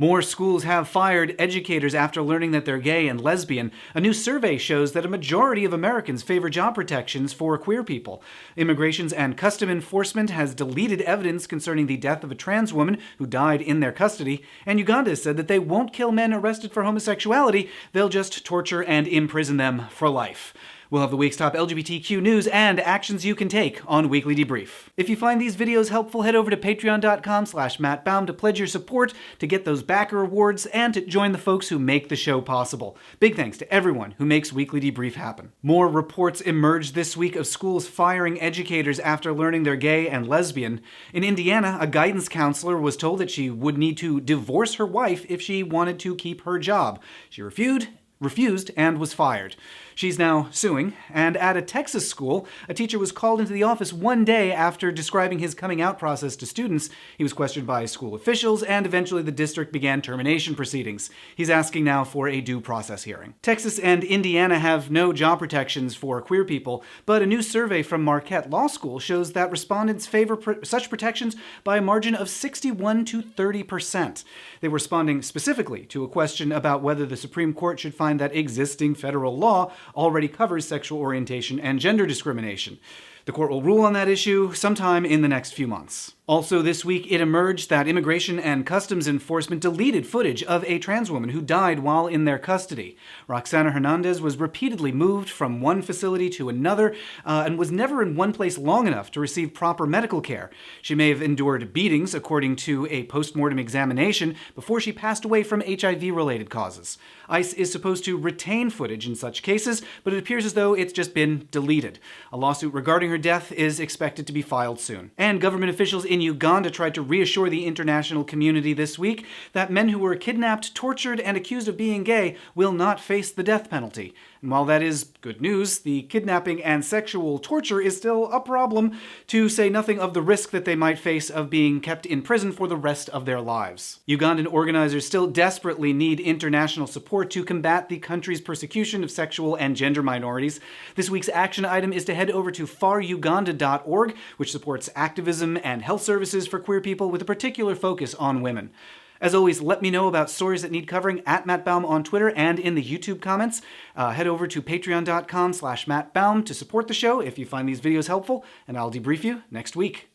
More schools have fired educators after learning that they're gay and lesbian. A new survey shows that a majority of Americans favor job protections for queer people. Immigration and Customs Enforcement has deleted evidence concerning the death of a trans woman who died in their custody. And Uganda said that they won't kill men arrested for homosexuality, they'll just torture and imprison them for life. We'll have the week's top LGBTQ news and actions you can take on Weekly Debrief. If you find these videos helpful, head over to patreon.com/mattbaum to pledge your support, to get those backer awards, and to join the folks who make the show possible. Big thanks to everyone who makes Weekly Debrief happen. More reports emerged this week of schools firing educators after learning they're gay and lesbian. In Indiana, a guidance counselor was told that she would need to divorce her wife if she wanted to keep her job. She refused and was fired. She's now suing, and at a Texas school, a teacher was called into the office one day after describing his coming out process to students. He was questioned by school officials, and eventually the district began termination proceedings. He's asking now for a due process hearing. Texas and Indiana have no job protections for queer people, but a new survey from Marquette Law School shows that respondents favor such protections by a margin of 61 to 30%. They were responding specifically to a question about whether the Supreme Court should find that existing federal law already covers sexual orientation and gender discrimination. The court will rule on that issue sometime in the next few months. Also this week, it emerged that Immigration and Customs Enforcement deleted footage of a trans woman who died while in their custody. Roxana Hernandez was repeatedly moved from one facility to another and was never in one place long enough to receive proper medical care. She may have endured beatings, according to a post-mortem examination, before she passed away from HIV-related causes. ICE is supposed to retain footage in such cases, but it appears as though it's just been deleted. A lawsuit regarding her death is expected to be filed soon. And government officials in Uganda tried to reassure the international community this week that men who were kidnapped, tortured, and accused of being gay will not face the death penalty. And while that is good news, the kidnapping and sexual torture is still a problem, to say nothing of the risk that they might face of being kept in prison for the rest of their lives. Ugandan organizers still desperately need international support to combat the country's persecution of sexual and gender minorities. This week's action item is to head over to faruganda.org, which supports activism and health services for queer people with a particular focus on women. As always, let me know about stories that need covering at Matt Baum on Twitter and in the YouTube comments. Head over to patreon.com/mattbaum to support the show if you find these videos helpful, and I'll debrief you next week.